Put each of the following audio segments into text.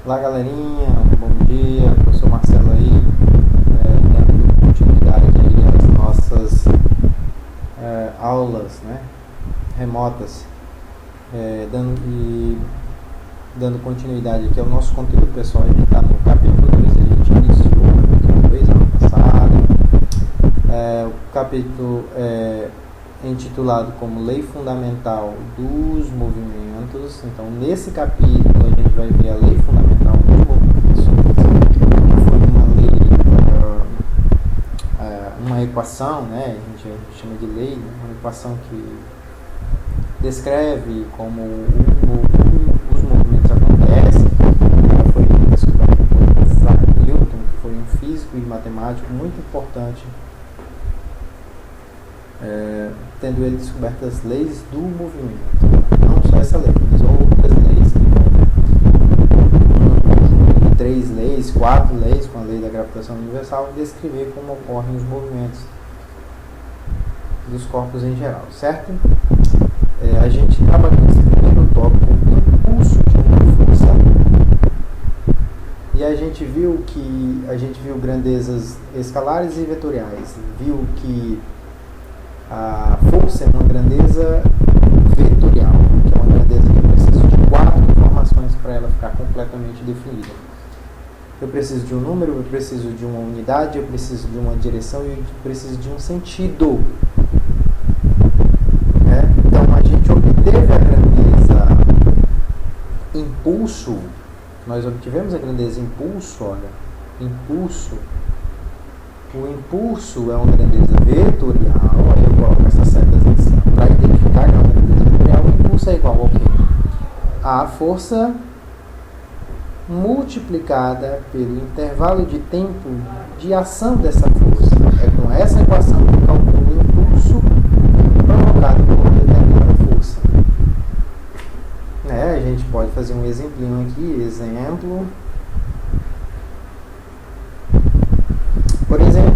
Olá galerinha, bom dia, professor Marcelo aí, dando continuidade aí às nossas aulas, né, remotas, dando continuidade aqui ao nosso conteúdo pessoal. A gente está no capítulo 2, a gente iniciou o capítulo 2 ano passado. O capítulo é intitulado como Lei Fundamental dos Movimentos. Então, nesse capítulo, a gente vai ver a Lei Fundamental dos Movimentos, que foi uma lei, uma equação, né? A gente chama de lei, né? Uma equação que descreve como os movimentos acontecem. Ela foi descoberta por Isaac Newton, que foi um físico e matemático muito importante, tendo ele descoberto as leis do movimento. Não só essa lei, mas outras leis, que 3 leis, 4 leis, com a lei da gravitação universal, descrever como ocorrem os movimentos dos corpos em geral, certo? A gente estava aqui nesse primeiro tópico, o impulso de uma força, e a gente viu grandezas escalares e vetoriais, viu que a força é uma grandeza vetorial, que é uma grandeza que eu preciso de 4 informações para ela ficar completamente definida. Eu preciso de um número, eu preciso de uma unidade, eu preciso de uma direção e eu preciso de um sentido. Então a gente obteve a grandeza impulso, nós obtivemos a grandeza impulso, olha, impulso. O impulso é uma grandeza vetorial, aí eu coloco essas setas para identificar que é uma grandeza vetorial. O impulso é igual ao quê? A força multiplicada pelo intervalo de tempo de ação dessa força. É com essa equação que eu calculo o impulso provocado por uma determinada força. A gente pode fazer um exemplinho aqui, exemplo. Por exemplo,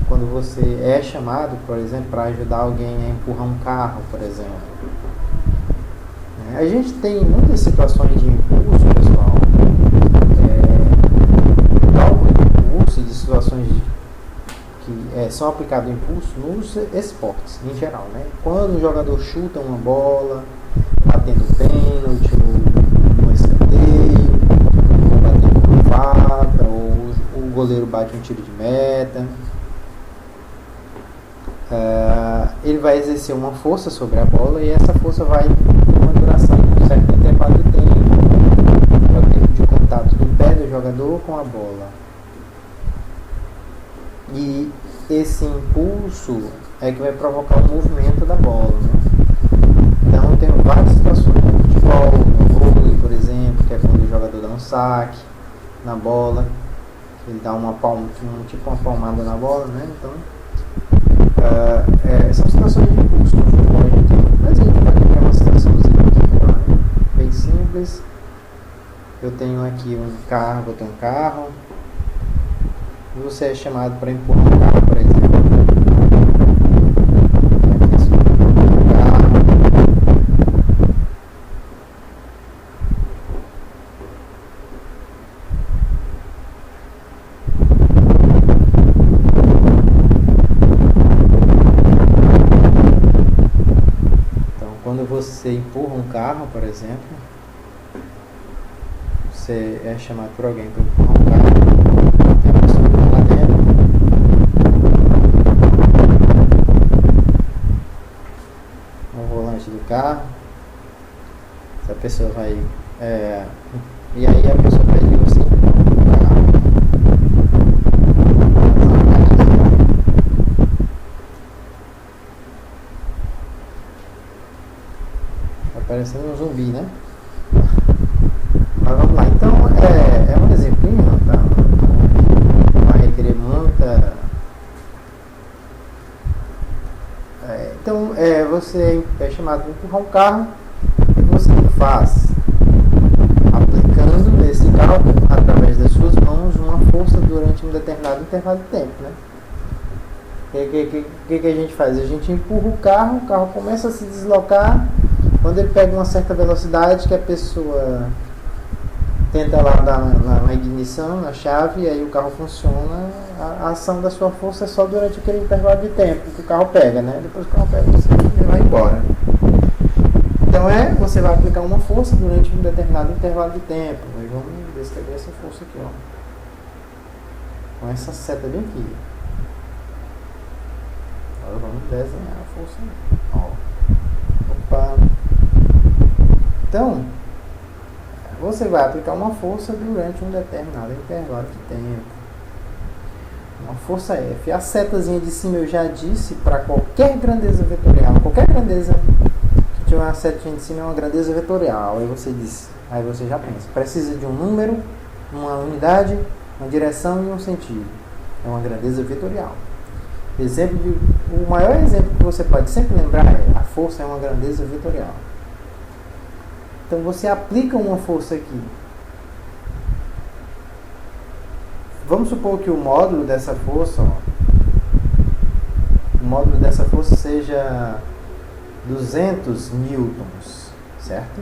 quando você é chamado, por exemplo, para ajudar alguém a empurrar um carro, por exemplo. A gente tem muitas situações de impulso, pessoal. Cálculo de impulso, de situações que são aplicados impulso nos esportes, em geral, né? Quando o jogador chuta uma bola, batendo pênalti, ou um escanteio, ou o goleiro bate um tiro de meta, ele vai exercer uma força sobre a bola e essa força vai ter uma duração de um certo intervalo de tempo, é o tempo de contato do pé do jogador com a bola. E esse impulso é que vai provocar o movimento da bola, né? Então tem várias situações no futebol, no vôlei, por exemplo, que é quando o jogador dá um saque na bola, ele dá uma palmada na bola, né? Então, são situações de impulso no futebol. Mas a gente vai criar uma situaçãozinha aqui, né? Bem simples. Eu tenho aqui um carro, e você é chamado para empurrar um carro, por exemplo. Quando você empurra um carro, por exemplo, você é chamado por alguém para empurrar um carro, tem a pessoa lá dentro, no volante do carro, essa pessoa vai, e aí a pessoa pede você empurrar o carro. Parecendo um zumbi, né? Mas vamos lá. Então, é um exemplinho, tá? Não vai requerer muita... Então, você é chamado para empurrar um carro. O que você faz? Aplicando nesse cálculo, através das suas mãos, uma força durante um determinado intervalo de tempo, né? O que a gente faz? A gente empurra o carro começa a se deslocar Quando ele pega uma certa velocidade que a pessoa tenta lá dar na ignição, na chave, e aí o carro funciona, a ação da sua força é só durante aquele intervalo de tempo que o carro pega, né? Depois que o carro pega, você vai embora. Então você vai aplicar uma força durante um determinado intervalo de tempo. Nós vamos descrever essa força aqui, ó. Com essa seta bem aqui. Agora vamos desenhar a força. Ó. Opa. Então, você vai aplicar uma força durante um determinado intervalo de tempo. Uma força F. A setazinha de cima eu já disse para qualquer grandeza vetorial. Qualquer grandeza que tiver uma setinha de cima é uma grandeza vetorial. Aí você diz, aí você já pensa. Precisa de um número, uma unidade, uma direção e um sentido. É uma grandeza vetorial. O maior exemplo que você pode sempre lembrar é a força é uma grandeza vetorial. Então você aplica uma força aqui. Vamos supor que o módulo dessa força, seja 200 newtons, certo?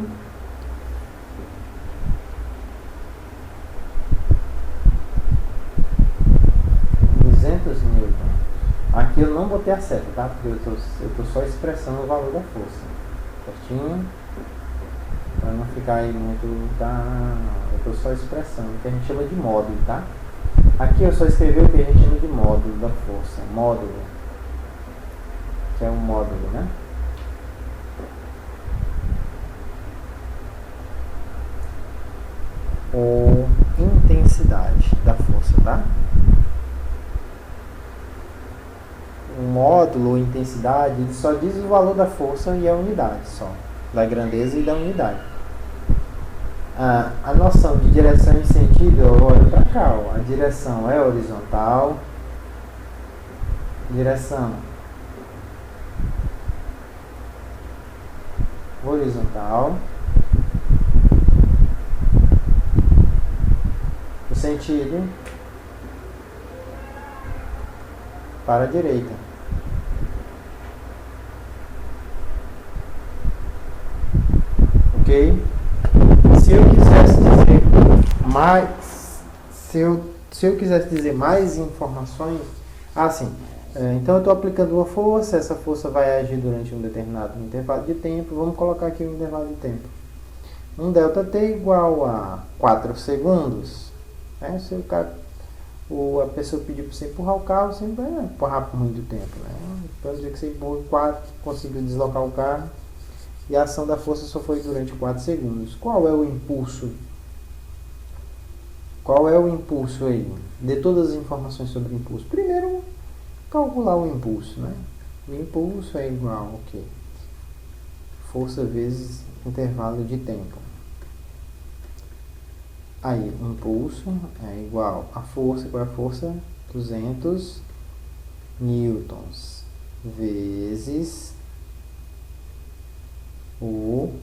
Newton. Aqui eu não botei a seta, tá? Porque eu tô só expressando o valor da força. Certinho? Para não ficar aí muito, tá? Eu tô só expressando, o que a gente chama de módulo, tá? Aqui eu só escrevi o que a gente chama de módulo da força. Módulo. Que é um módulo, né? Ou intensidade da força, tá? O módulo ou intensidade, ele só diz o valor da força e a unidade só. Da grandeza e da unidade. A noção de direção e sentido, eu olho para cá, ó. A direção é horizontal, direção horizontal, o sentido para a direita. Ok? Se eu quisesse dizer mais, se eu quisesse dizer mais informações, então eu estou aplicando uma força, essa força vai agir durante um determinado intervalo de tempo. Vamos colocar aqui um intervalo de tempo. Um ΔT igual a 4 segundos. Né? Se a pessoa pedir para você empurrar o carro, você vai empurrar por muito tempo. Né? Pode dizer que você empurrou 4, conseguiu deslocar o carro. E a ação da força só foi durante 4 segundos. Qual é o impulso? Qual é o impulso aí? Dê todas as informações sobre o impulso. Primeiro, calcular o impulso, né? O impulso é igual ao quê? Força vezes intervalo de tempo. Aí, o impulso é igual a força. Qual é a força? 200 newtons vezes o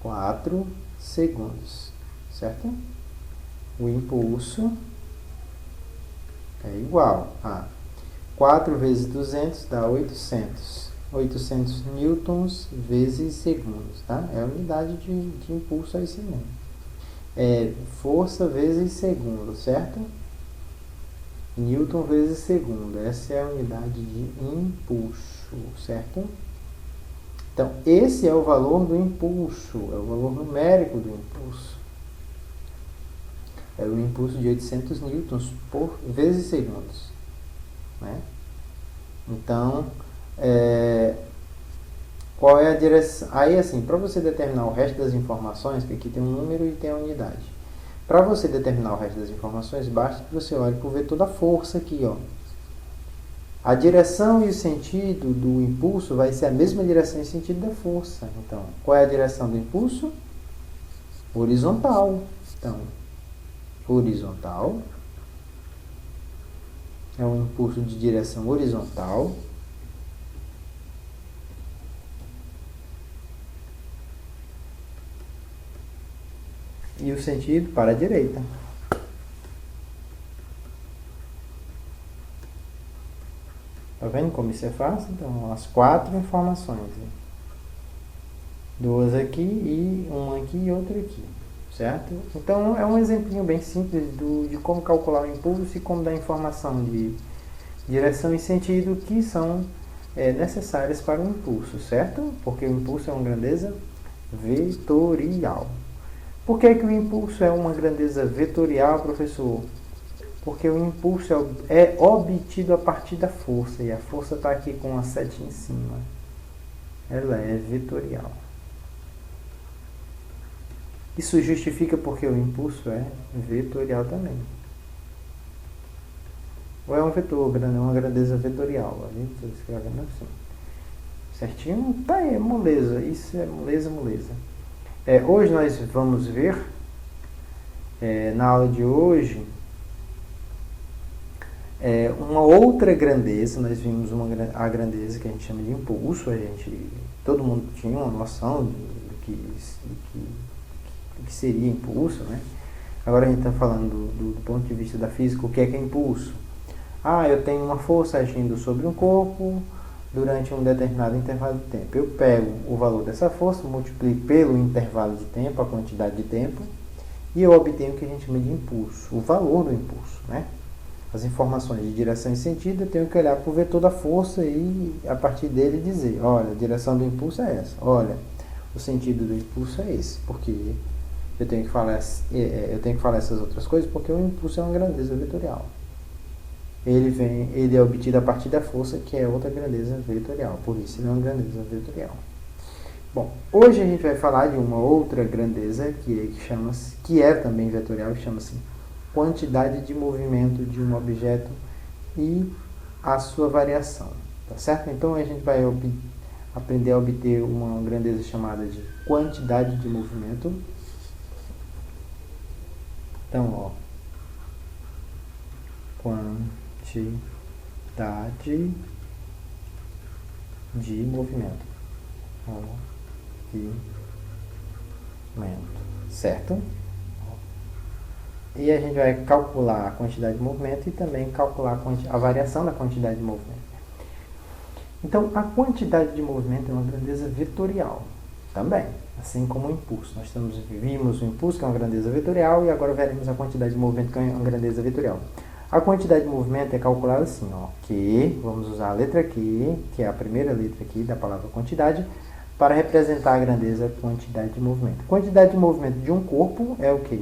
4 segundos, certo? O impulso é igual a 4 vezes 200 dá 800. 800 newtons vezes segundos, tá? É a unidade de impulso aí sim mesmo. É força vezes segundo, certo? Newton vezes segundo. Essa é a unidade de impulso, certo? Então, esse é o valor do impulso, é o valor numérico do impulso. É o impulso de 800 newtons por vezes segundos. Né? Então, qual é a direção? Aí, assim, para você determinar o resto das informações, que aqui tem um número e tem a unidade. Para você determinar o resto das informações, basta que você olhe para o vetor da força aqui, ó. A direção e o sentido do impulso vai ser a mesma direção e sentido da força. Então, qual é a direção do impulso? Horizontal. Então, horizontal é um impulso de direção horizontal. E o sentido para a direita. Tá vendo como isso é fácil? Então, as 4 informações. Duas aqui e uma aqui e outra aqui, certo? Então é um exemplinho bem simples de como calcular o impulso e como dar informação de direção e sentido que são necessárias para o impulso, certo? Porque o impulso é uma grandeza vetorial. Por que o impulso é uma grandeza vetorial, professor? Porque o impulso é obtido a partir da força, e a força está aqui com a setinha em cima. Ela é vetorial. Isso justifica porque o impulso é vetorial também. Ou é um vetor, uma grandeza vetorial. A gente está escrevendo assim. Certinho? Tá aí, é moleza. Isso é moleza. Hoje nós vamos ver, na aula de hoje, uma outra grandeza. Nós vimos a grandeza que a gente chama de impulso. Todo mundo tinha uma noção do que seria impulso, né? Agora a gente está falando do ponto de vista da física, o que é impulso? Eu tenho uma força agindo sobre um corpo durante um determinado intervalo de tempo. Eu pego o valor dessa força, multiplico pelo intervalo de tempo, a quantidade de tempo, e eu obtenho o que a gente chama de impulso, o valor do impulso, né? As informações de direção e sentido, eu tenho que olhar para o vetor da força e, a partir dele, dizer, olha, a direção do impulso é essa, olha, o sentido do impulso é esse, porque eu tenho que falar essas outras coisas, porque o impulso é uma grandeza vetorial. Ele é obtido a partir da força, que é outra grandeza vetorial, por isso ele é uma grandeza vetorial. Bom, hoje a gente vai falar de uma outra grandeza que é também vetorial, que chama-se quantidade de movimento de um objeto e a sua variação, tá certo? Então a gente vai aprender a obter uma grandeza chamada de quantidade de movimento. Então, quantidade de movimento. Certo? E a gente vai calcular a quantidade de movimento e também calcular a variação da quantidade de movimento. Então, a quantidade de movimento é uma grandeza vetorial também, assim como o impulso. Nós vimos o impulso, que é uma grandeza vetorial, e agora veremos a quantidade de movimento, que é uma grandeza vetorial. A quantidade de movimento é calculada assim, vamos usar a letra Q, que é a primeira letra aqui da palavra quantidade, para representar a grandeza quantidade de movimento. Quantidade de movimento de um corpo é o quê?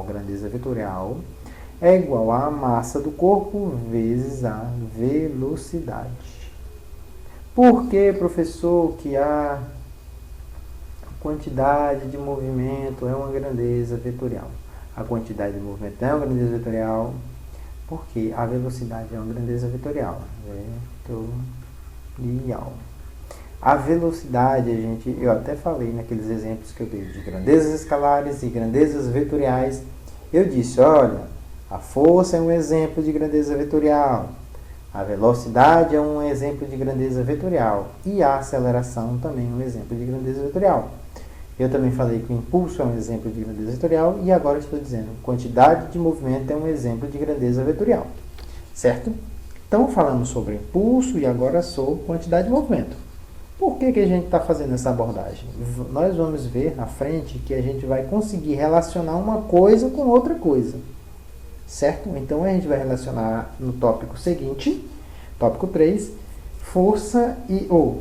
Grandeza vetorial é igual à massa do corpo vezes a velocidade. Por que, professor, que a quantidade de movimento é uma grandeza vetorial? A quantidade de movimento é uma grandeza vetorial porque a velocidade é uma grandeza vetorial. A velocidade, eu até falei naqueles exemplos que eu dei de grandezas escalares e grandezas vetoriais. Eu disse, olha, a força é um exemplo de grandeza vetorial, a velocidade é um exemplo de grandeza vetorial e a aceleração também é um exemplo de grandeza vetorial. Eu também falei que o impulso é um exemplo de grandeza vetorial e agora estou dizendo quantidade de movimento é um exemplo de grandeza vetorial, certo? Então falamos sobre impulso e agora sobre quantidade de movimento. Por que a gente está fazendo essa abordagem? Nós vamos ver na frente que a gente vai conseguir relacionar uma coisa com outra coisa, certo? Então a gente vai relacionar no tópico seguinte, tópico 3, força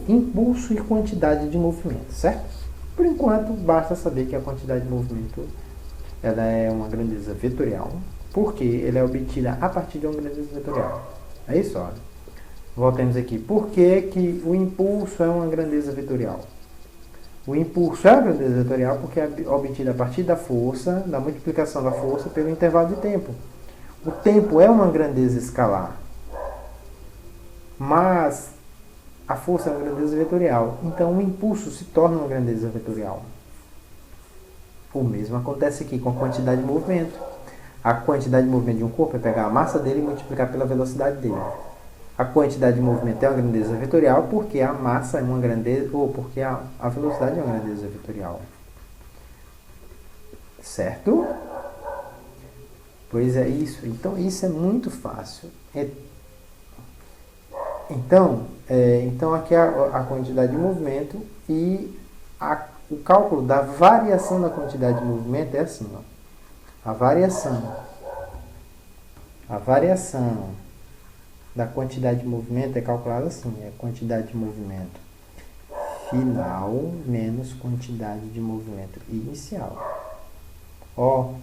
impulso e quantidade de movimento, certo? Por enquanto, basta saber que a quantidade de movimento ela é uma grandeza vetorial, porque ela é obtida a partir de uma grandeza vetorial. É isso, olha. Voltemos aqui. Por que o impulso é uma grandeza vetorial? O impulso é uma grandeza vetorial porque é obtido a partir da força, da multiplicação da força pelo intervalo de tempo. O tempo é uma grandeza escalar, mas a força é uma grandeza vetorial. Então, o impulso se torna uma grandeza vetorial. O mesmo acontece aqui com a quantidade de movimento. A quantidade de movimento de um corpo é pegar a massa dele e multiplicar pela velocidade dele. A quantidade de movimento é uma grandeza vetorial porque a massa é uma grandeza, ou porque a velocidade é uma grandeza vetorial. Certo? Pois é isso. Então, isso é muito fácil. Então aqui é a quantidade de movimento e O cálculo da variação da quantidade de movimento é assim, ó. A variação da quantidade de movimento é calculada assim, é quantidade de movimento final menos quantidade de movimento inicial. Ó,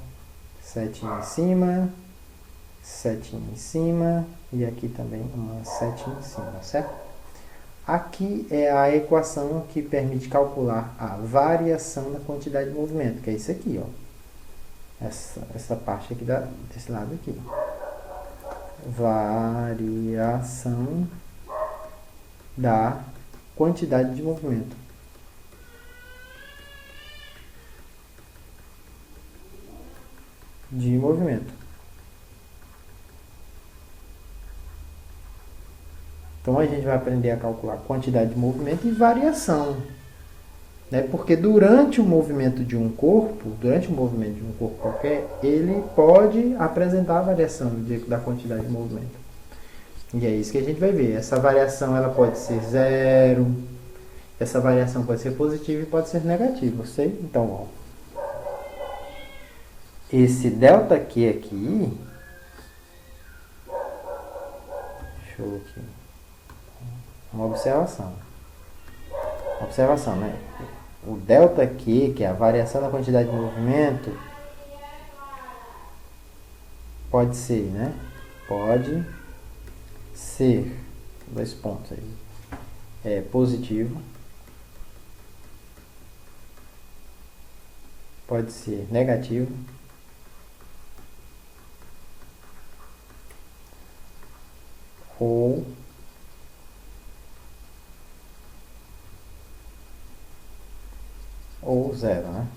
setinha em cima, setinha em cima e aqui também uma setinha em cima, certo? Aqui é a equação que permite calcular a variação da quantidade de movimento, que é isso aqui, ó. Essa parte aqui desse lado aqui. Variação da quantidade de movimento. Então a gente vai aprender a calcular quantidade de movimento e variação, né? Porque durante o movimento de um corpo qualquer, ele pode apresentar a variação da quantidade de movimento. E é isso que a gente vai ver. Essa variação ela pode ser zero, essa variação pode ser positiva e pode ser negativa, ok? Então, ó, esse ΔQ aqui, deixa eu aqui, uma observação, né? O ΔQ, que é a variação da quantidade de movimento, pode ser, né? Pode ser, dois pontos aí, positivo, pode ser negativo, ou zero, né?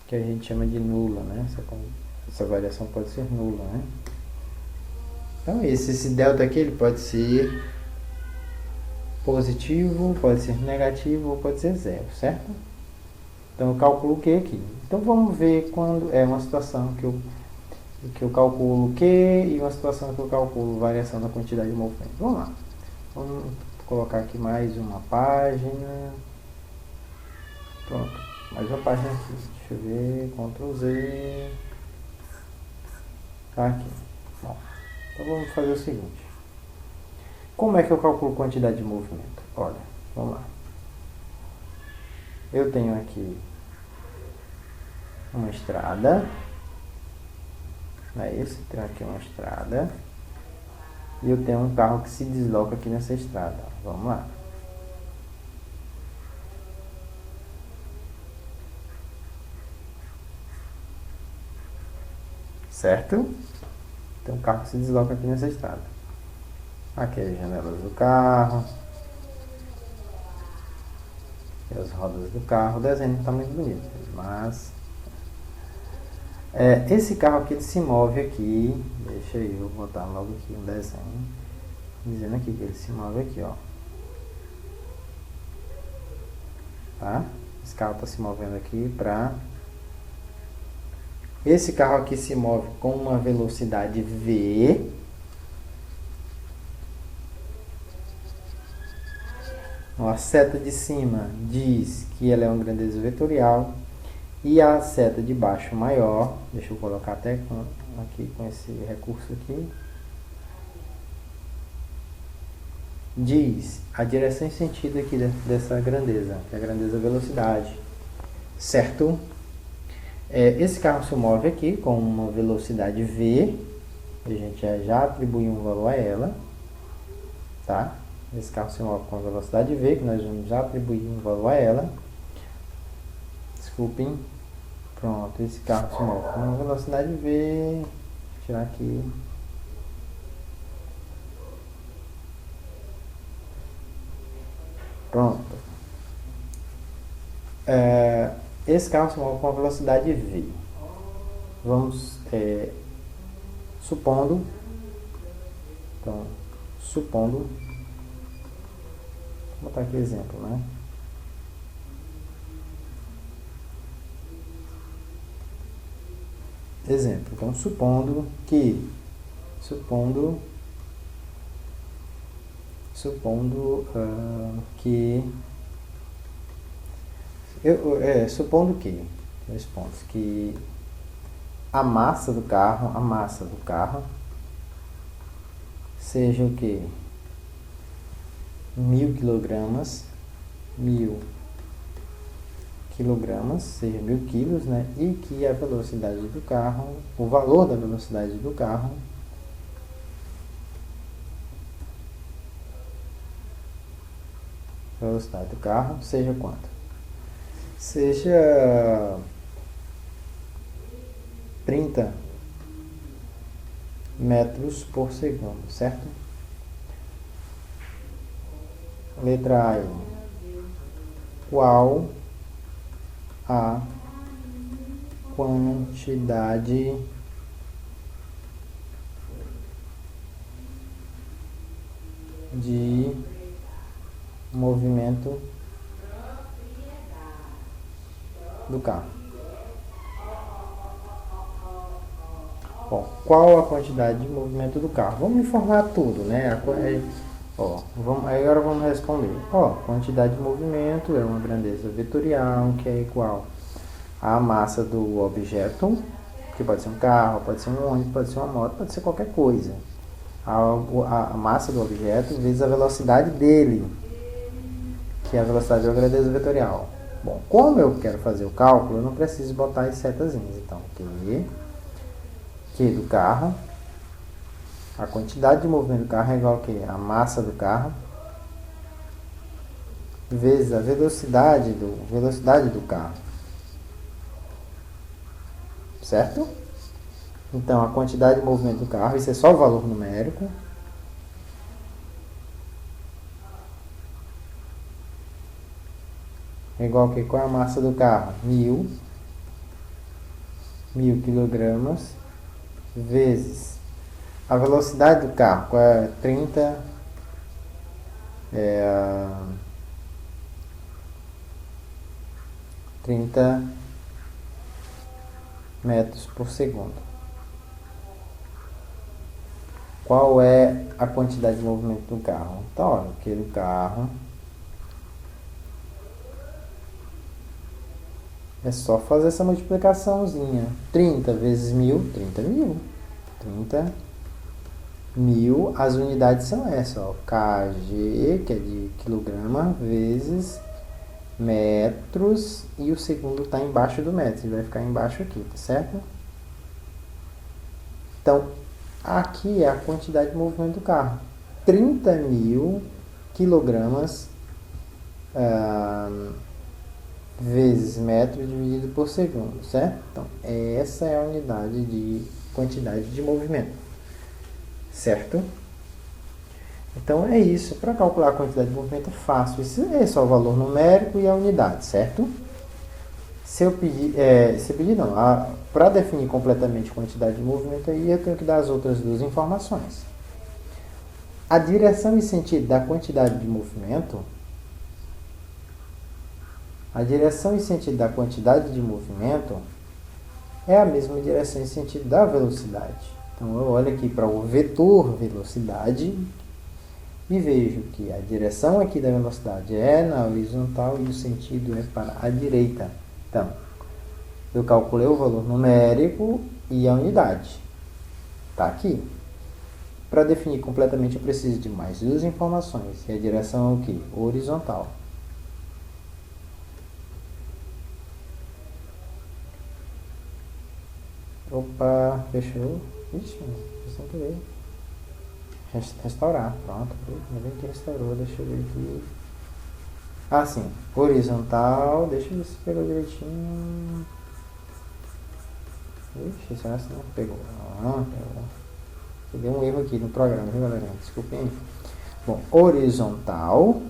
Que a gente chama de nula, né? Essa variação pode ser nula, né? Então esse delta aqui ele pode ser positivo, pode ser negativo ou pode ser zero, certo? Então eu calculo o que aqui? Então vamos ver quando é uma situação que eu calculo o que e uma situação que eu calculo variação da quantidade de movimento. Vamos lá. Vamos colocar aqui mais uma página. Pronto. Mais uma página aqui. Deixa eu ver. Ctrl Z. Tá aqui. Bom. Então vamos fazer o seguinte. Como é que eu calculo quantidade de movimento? Olha, vamos lá. Eu tenho aqui uma estrada. Não é isso? Tenho aqui uma estrada. E eu tenho um carro que se desloca aqui nessa estrada. Vamos lá. Certo? Tem um carro que se desloca aqui nessa estrada. Aqui as janelas do carro. E as rodas do carro. O desenho não está muito bonito, mas... esse carro aqui ele se move aqui. Deixa eu botar logo aqui um desenho dizendo aqui que ele se move aqui, ó. Tá? Esse carro está se movendo aqui para... Esse carro aqui se move com uma velocidade V. A seta de cima diz que ela é uma grandeza vetorial. E a seta de baixo maior, deixa eu colocar até aqui com esse recurso aqui, diz a direção e sentido aqui dessa grandeza, que é a grandeza velocidade, certo? Esse carro se move aqui com uma velocidade V, a gente já atribuiu um valor a ela, tá? Esse carro se move com velocidade V, que nós vamos já atribuir um valor a ela. Desculpem. Pronto, esse carro se move com uma velocidade V. Vou tirar aqui. Pronto. Esse carro se move com uma velocidade V. Vamos, supondo. Então, supondo. Vou botar aqui exemplo, né? Exemplo, então supondo que que Supondo que, dois pontos, que a massa do carro seja o que? 1.000 quilogramas, 1.000 quilogramas, seja 1.000 quilos, né? E que a velocidade do carro, o valor da velocidade do carro seja quanto? Seja 30 metros por segundo, certo? Letra A. Qual a quantidade de movimento do carro? Bom, qual a quantidade de movimento do carro? Vamos informar tudo, né? Agora vamos responder. Quantidade de movimento é uma grandeza vetorial que é igual à massa do objeto, que pode ser um carro, pode ser um ônibus, pode ser uma moto, pode ser qualquer coisa. A massa do objeto vezes a velocidade dele, que é a velocidade da grandeza vetorial. Bom, como eu quero fazer o cálculo, eu não preciso botar as setazinhas. Então, Q do carro, a quantidade de movimento do carro é igual a quê? A massa do carro vezes a velocidade do carro. Certo? Então, a quantidade de movimento do carro, isso é só o valor numérico. É igual a quê? Qual é a massa do carro? 1.000 quilogramas vezes a velocidade do carro, qual é? 30 metros por segundo. Qual é a quantidade de movimento do carro? Então, olha, aquele carro é só fazer essa multiplicaçãozinha. 30 vezes 1.000, 30 mil. 30 mil, as unidades são essas, kg, que é de quilograma, vezes metros, e o segundo está embaixo do metro, ele vai ficar embaixo aqui, tá certo? Então, aqui é a quantidade de movimento do carro. 30.000 quilogramas vezes metro dividido por segundo, certo? Então, essa é a unidade de quantidade de movimento, certo? Então, é isso. Para calcular a quantidade de movimento é fácil. Isso é só o valor numérico e a unidade, certo? Para definir completamente a quantidade de movimento, aí eu tenho que dar as outras duas informações. A direção e sentido da quantidade de movimento é a mesma direção e sentido da velocidade. Então, eu olho aqui para o vetor velocidade e vejo que a direção aqui da velocidade é na horizontal e o sentido é para a direita. Então, eu calculei o valor numérico e a unidade. Está aqui. Para definir completamente, eu preciso de mais duas informações. E a direção é o quê? Horizontal. Opa, fechou. Ixi, sem querer. Restaurar. Pronto. Ainda bem que restaurou. Deixa eu ver aqui. Ah, sim. Horizontal. Deixa eu ver se pegou direitinho. Ixi, será que não pegou? Não, pegou. Deu um erro aqui no programa, viu, galera? Desculpem. Bom, horizontal.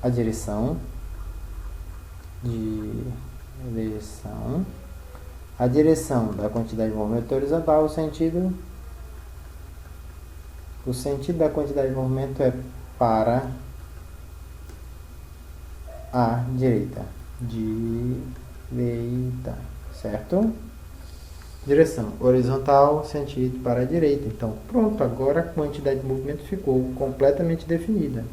A direção. A direção da quantidade de movimento horizontal, o sentido da quantidade de movimento é para a direita, certo? Direção horizontal, sentido para a direita. Então, pronto, agora a quantidade de movimento ficou completamente definida.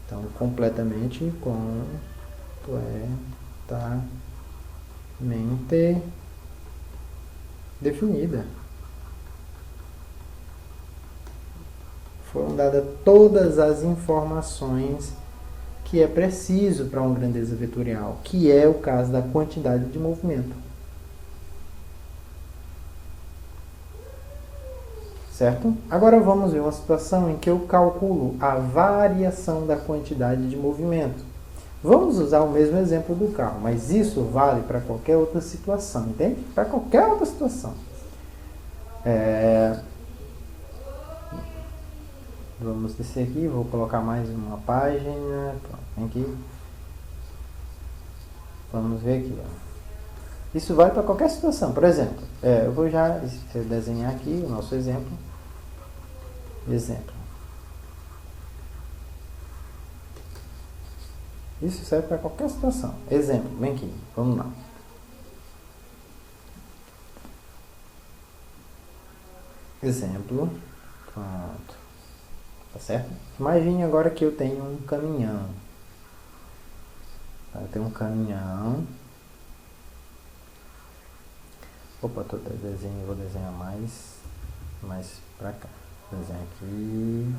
Então, completamente completamente definida. Foram dadas todas as informações que é preciso para uma grandeza vetorial, que é o caso da quantidade de movimento. Certo? Agora vamos ver uma situação em que eu calculo a variação da quantidade de movimento. Vamos usar o mesmo exemplo do carro, mas isso vale para qualquer outra situação, entende? Para qualquer outra situação. Vamos descer aqui, vou colocar mais uma página. Pronto, vem aqui. Vamos ver aqui. Isso vale para qualquer situação. Por exemplo, eu vou já desenhar aqui o nosso exemplo. Isso serve para qualquer situação. Exemplo, vem aqui, vamos lá. Exemplo, pronto. Tá certo? Imagine agora que eu tenho um caminhão. Eu tenho um caminhão. Opa, tô desenho, vou desenhar mais pra cá. Desenho aqui.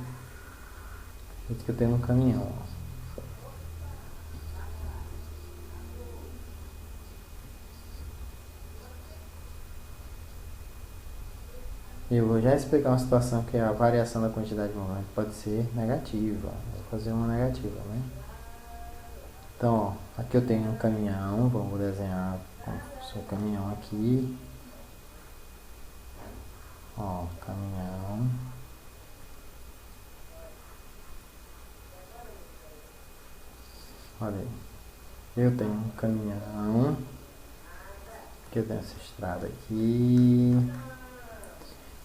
Aqui que eu tenho um caminhão. Eu vou já explicar uma situação que a variação da quantidade de movimento pode ser negativa. Vou fazer uma negativa, né? Então, ó, aqui eu tenho um caminhão, vamos desenhar o seu caminhão aqui. Ó, caminhão. Olha aí. Eu tenho um caminhão. Aqui eu tenho essa estrada aqui.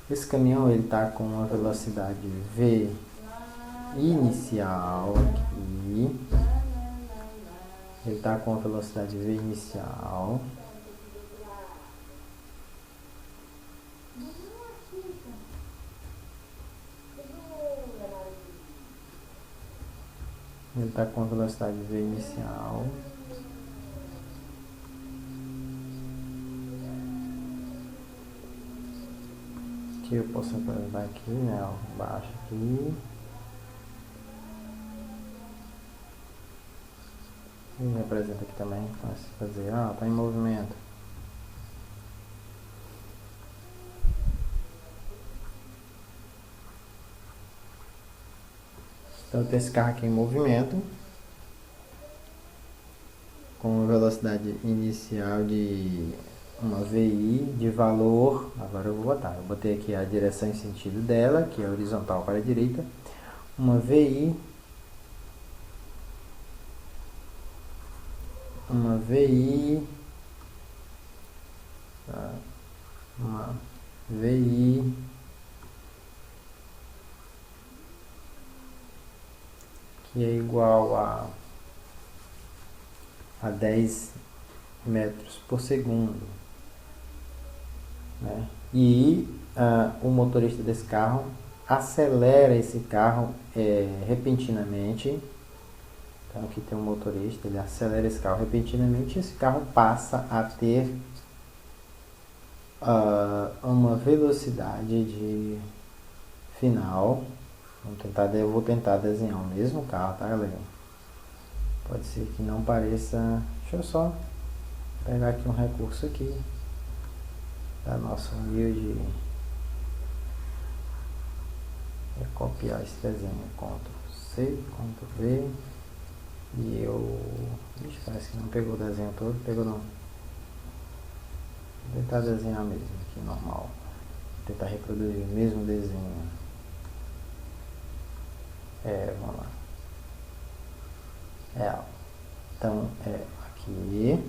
Esse caminhão ele está com uma velocidade V inicial aqui. Ele está com uma velocidade V inicial. Ele está com a velocidade V inicial. Aqui eu posso apresentar aqui, né? Ó, baixo aqui. E me apresenta aqui também. Então, se fazer, está em movimento. Então, tem esse carro aqui em movimento, com velocidade inicial de uma VI de valor. Agora eu vou botar. Eu botei aqui a direção e sentido dela, que é horizontal para a direita. Uma VI. Uma VI que é igual a 10 metros por segundo, né? E o motorista desse carro acelera esse carro repentinamente. Então aqui tem um motorista, ele acelera esse carro repentinamente e esse carro passa a ter uma velocidade de final. Eu vou tentar desenhar o mesmo carro, tá, galera? Pode ser que não pareça. Deixa eu só pegar aqui um recurso aqui da nossa humilde. Copiar esse desenho. Ctrl+C, Ctrl+V. E eu... Ixi, parece que não pegou o desenho todo. Pegou não. Vou tentar desenhar mesmo aqui, normal. Vou tentar reproduzir o mesmo desenho. Vamos lá. Então, aqui.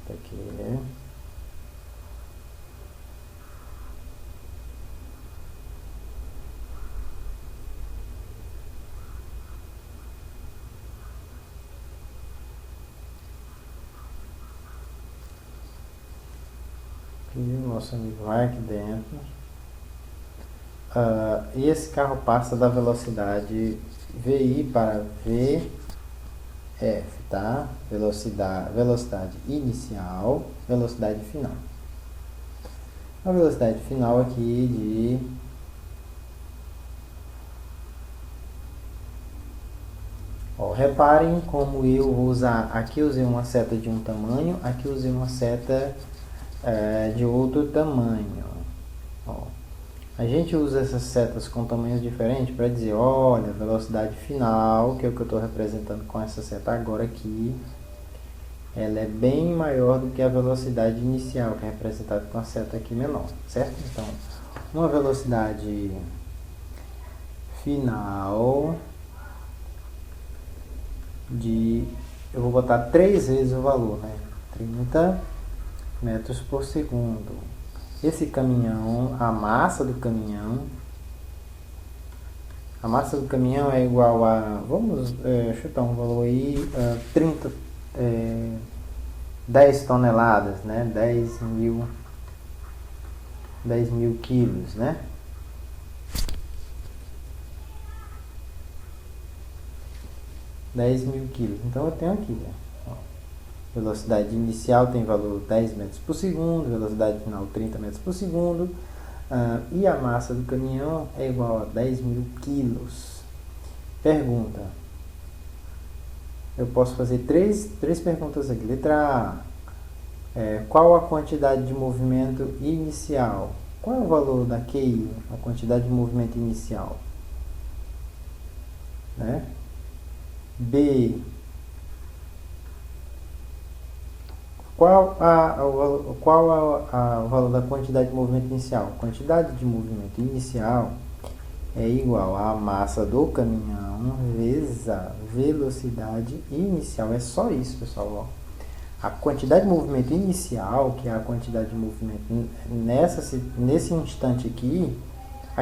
Aqui. aqui, o nosso amigo vai aqui dentro. E esse carro passa da velocidade VI para VF, tá? Velocidade inicial, velocidade final. A velocidade final aqui de reparem como eu vou usar, aqui eu usei uma seta de um tamanho, aqui eu usei uma seta de outro tamanho. A gente usa essas setas com tamanhos diferentes para dizer, olha, a velocidade final, que é o que eu estou representando com essa seta agora aqui, ela é bem maior do que a velocidade inicial, que é representada com a seta aqui menor, certo? Então, uma velocidade final eu vou botar 3 vezes o valor, né? 30 metros por segundo. Esse caminhão, a massa do caminhão é igual a, vamos chutar um valor aí, 10 toneladas, né? 10 mil quilos, né? Então eu tenho aqui, velocidade inicial tem valor 10 metros por segundo, velocidade final 30 metros por segundo, e a massa do caminhão é igual a 10 mil quilos. Pergunta. Eu posso fazer três perguntas aqui. Letra A. Qual a quantidade de movimento inicial? Qual é o valor da QI, a quantidade de movimento inicial? Né? B. Qual o valor da quantidade de movimento inicial? A quantidade de movimento inicial é igual à massa do caminhão vezes a velocidade inicial. É só isso, pessoal. A quantidade de movimento inicial, que é a quantidade de movimento nesse instante aqui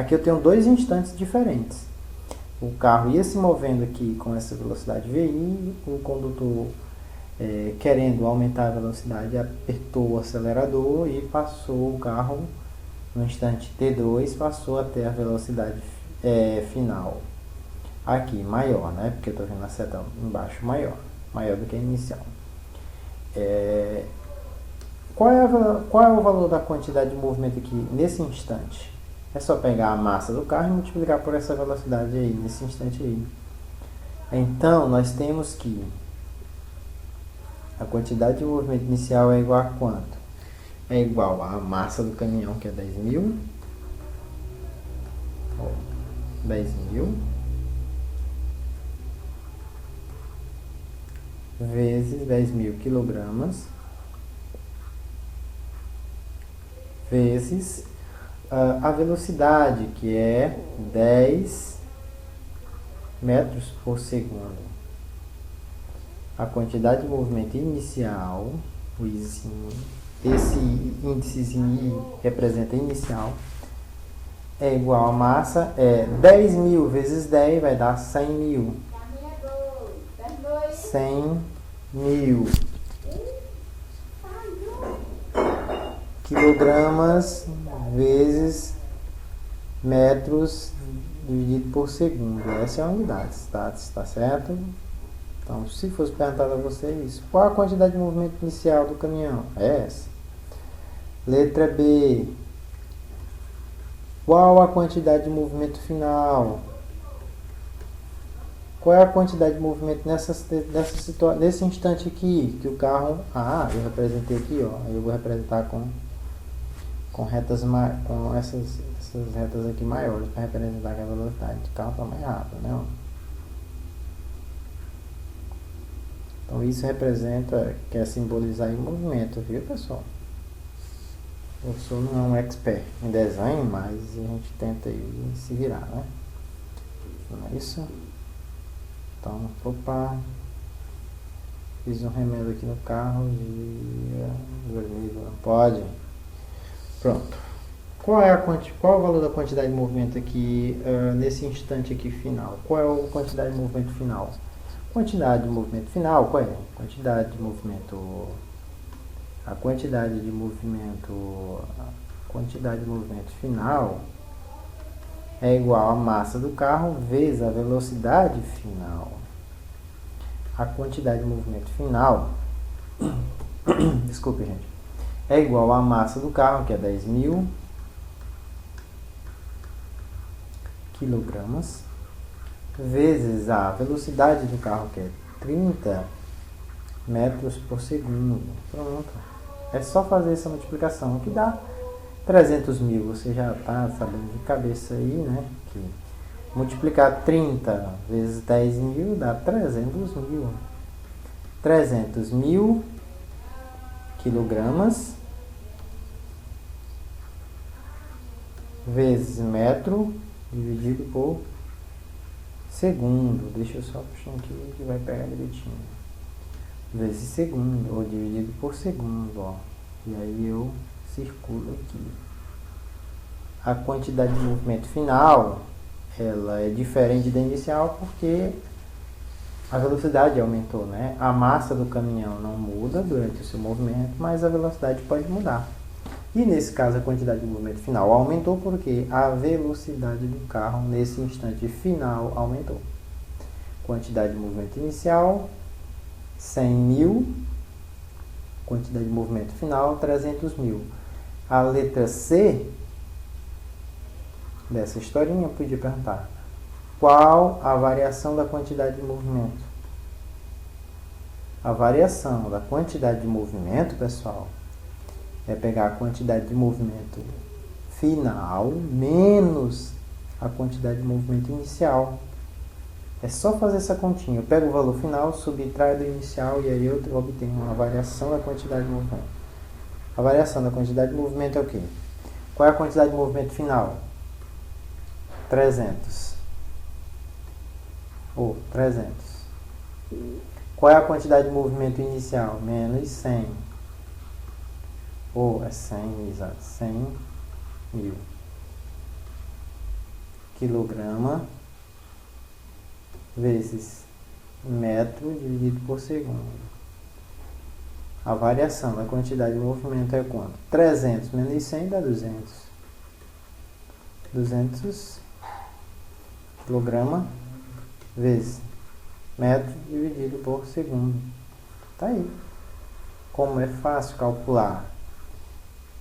eu tenho 2 instantes diferentes. O carro ia se movendo aqui com essa velocidade VI, o condutor, querendo aumentar a velocidade, apertou o acelerador e passou o carro, no instante T2, passou até a velocidade final. Aqui, maior, né? Porque eu estou vendo a seta embaixo, maior do que a inicial. Qual é o valor da quantidade de movimento aqui nesse instante? É só pegar a massa do carro e multiplicar por essa velocidade aí, nesse instante aí. Então, nós temos que a quantidade de movimento inicial é igual a quanto? É igual à massa do caminhão, que é 10 mil. 10 mil. Vezes 10 mil quilogramas. Vezes a velocidade, que é 10 metros por segundo. A quantidade de movimento inicial, esse índicezinho representa inicial, é igual a massa, 10 mil vezes 10 vai dar 100 mil. 100 mil quilogramas vezes metros dividido por segundo. Essa é a unidade, tá certo? Então, se fosse perguntado a você isso, qual a quantidade de movimento inicial do caminhão? É essa. Letra B. Qual a quantidade de movimento final? Qual é a quantidade de movimento nesse instante aqui, que o carro... eu representei aqui, ó. Eu vou representar com retas, com essas retas aqui maiores, para representar que a velocidade do carro está mais rápida, né? Então isso representa, quer simbolizar em movimento, viu, pessoal? Eu sou não um expert em desenho, mas a gente tenta aí se virar, né? Não é isso? Então, opa, fiz um remendo aqui no carro de vermelho, não pode. Pronto. Qual o valor da quantidade de movimento aqui nesse instante aqui final? Qual é a quantidade de movimento final? Quantidade de movimento final, qual é? Quantidade de movimento a quantidade de movimento final é igual à massa do carro vezes a velocidade final. A quantidade de movimento final desculpe, gente, é igual à massa do carro, que é 10.000 quilogramas, vezes a velocidade do carro, que é 30 metros por segundo. Pronto. É só fazer essa multiplicação, que dá 300.000. Você já está sabendo de cabeça aí, né? Que multiplicar 30 vezes 10.000 dá 300.000. 300.000 quilogramas vezes metro dividido por segundo. Deixa eu só puxar aqui que vai pegar direitinho. Vezes segundo, ou dividido por segundo, ó. E aí eu circulo aqui. A quantidade de movimento final, ela é diferente da inicial porque a velocidade aumentou, né? A massa do caminhão não muda durante o seu movimento, mas a velocidade pode mudar. E nesse caso a quantidade de movimento final aumentou porque a velocidade do carro nesse instante final aumentou. Quantidade de movimento inicial 100.000, quantidade de movimento final 300.000. A letra C dessa historinha podia perguntar: qual a variação da quantidade de movimento? A variação da quantidade de movimento, pessoal, é pegar a quantidade de movimento final menos a quantidade de movimento inicial. É só fazer essa continha. Eu pego o valor final, subtraio do inicial e aí eu obtenho uma variação da quantidade de movimento. A variação da quantidade de movimento é o quê? Qual é a quantidade de movimento final? 300. 300. Qual é a quantidade de movimento inicial? Menos 100. É 100, exato. 100.000. Quilograma vezes metro dividido por segundo. A variação da quantidade de movimento é quanto? 300 menos 100 dá 200. 200 quilograma vezes metro dividido por segundo. Tá aí. Como é fácil calcular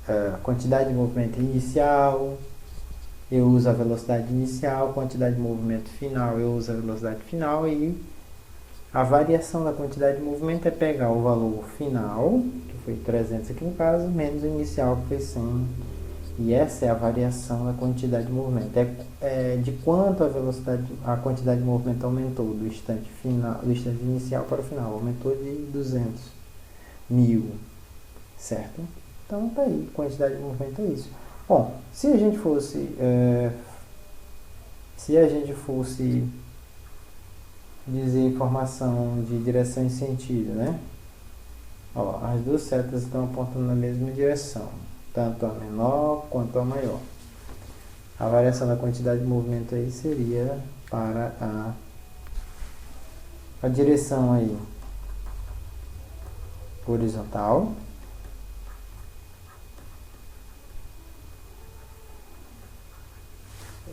a quantidade de movimento inicial, eu uso a velocidade inicial, quantidade de movimento final, eu uso a velocidade final, e a variação da quantidade de movimento é pegar o valor final, que foi 300 aqui no caso, menos o inicial, que foi 100. E essa é a variação da quantidade de movimento. É de quanto a quantidade de movimento aumentou do instante inicial para o final. Aumentou de 200.000, certo? Então tá aí, quantidade de movimento é isso. Bom, se a gente fosse dizer informação de direção e sentido, né? Ó, as duas setas estão apontando na mesma direção, tanto a menor quanto a maior. A variação da quantidade de movimento aí seria para a direção aí horizontal,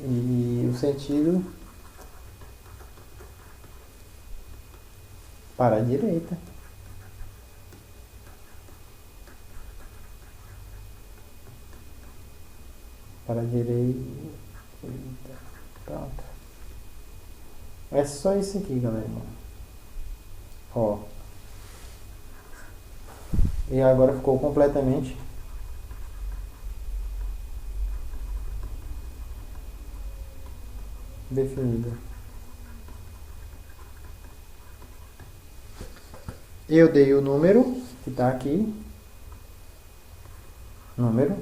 e o sentido para a direita. Para a direita. Pronto. É só isso aqui, galera. Ó. E agora ficou completamente definida. Eu dei o número que está aqui. Número.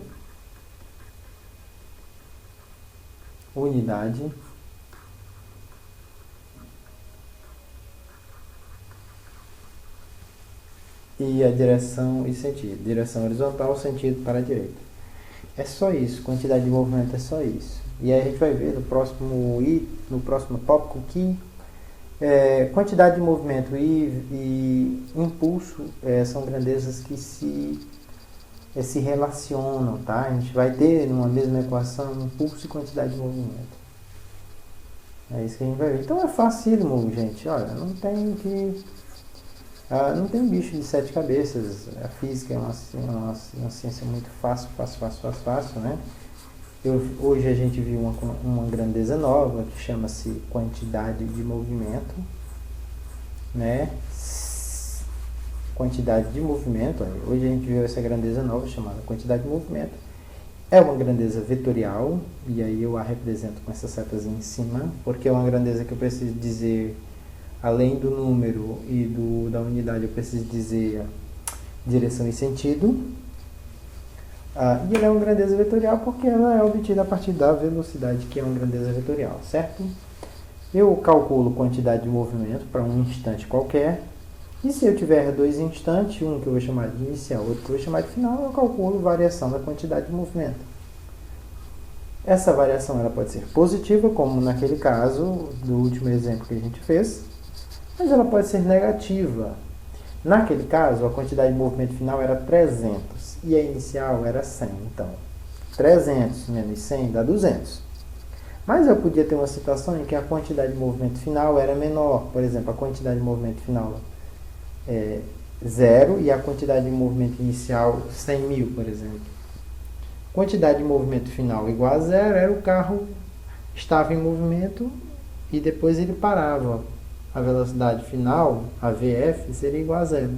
Unidade. E a direção e sentido. Direção horizontal, sentido para a direita. É só isso. Quantidade de movimento é só isso. E aí a gente vai ver no próximo tópico que quantidade de movimento e impulso são grandezas que se se relacionam, tá? A gente vai ter numa mesma equação impulso e quantidade de movimento. É isso que a gente vai ver. Então é facílimo, gente. Olha, não tem bicho de sete cabeças. A física é uma ciência muito fácil, né? Hoje a gente viu uma grandeza nova que chama-se quantidade de movimento, né? Quantidade de movimento. Hoje a gente viu essa grandeza nova chamada quantidade de movimento. É uma grandeza vetorial, e aí eu a represento com essa setazinha em cima, porque é uma grandeza que eu preciso dizer, além do número e da unidade, eu preciso dizer direção e sentido. E ela é uma grandeza vetorial porque ela é obtida a partir da velocidade, que é uma grandeza vetorial, certo? Eu calculo quantidade de movimento para um instante qualquer, e se eu tiver dois instantes, um que eu vou chamar de inicial, outro que eu vou chamar de final, eu calculo variação da quantidade de movimento. Essa variação ela pode ser positiva, como naquele caso do último exemplo que a gente fez, mas ela pode ser negativa. Naquele caso, a quantidade de movimento final era 300 e a inicial era 100. Então, 300 menos 100 dá 200. Mas eu podia ter uma situação em que a quantidade de movimento final era menor. Por exemplo, a quantidade de movimento final é 0 e a quantidade de movimento inicial 100 mil, por exemplo. Quantidade de movimento final igual a 0 era o carro estava em movimento e depois ele parava. A velocidade final, a VF, seria igual a 0.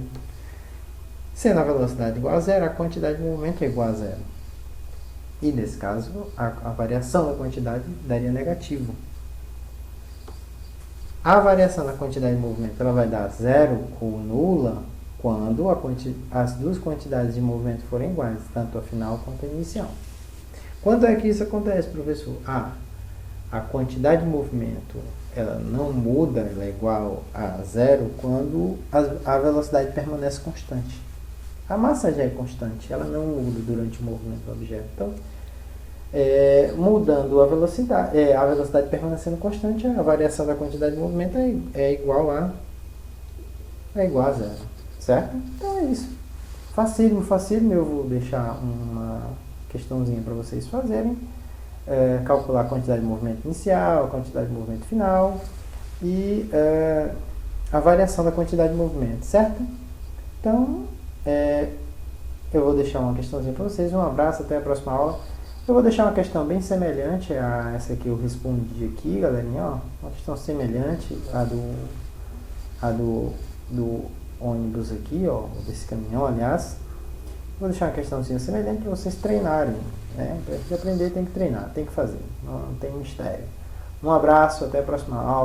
Sendo a velocidade igual a 0, a quantidade de movimento é igual a 0. E nesse caso, a variação da quantidade daria negativo. A variação da quantidade de movimento ela vai dar 0 ou nula quando as duas quantidades de movimento forem iguais, tanto a final quanto a inicial. Quando é que isso acontece, professor? A quantidade de movimento ela não muda, ela é igual a 0 quando a velocidade permanece constante. A massa já é constante, ela não muda durante o movimento do objeto. Então, mudando a velocidade permanecendo constante, a variação da quantidade de movimento é igual a 0, certo? Então é isso. Facílimo, eu vou deixar uma questãozinha para vocês fazerem. Calcular a quantidade de movimento inicial, a quantidade de movimento final e a variação da quantidade de movimento, certo? Então, eu vou deixar uma questãozinha para vocês. Um abraço, até a próxima aula. Eu vou deixar uma questão bem semelhante a essa que eu respondi aqui, galerinha. Ó, uma questão semelhante à do ônibus aqui, ó, desse caminhão, aliás. Vou deixar uma questãozinha semelhante para vocês treinarem. Para aprender tem que treinar, tem que fazer, não tem mistério. Um abraço, até a próxima aula.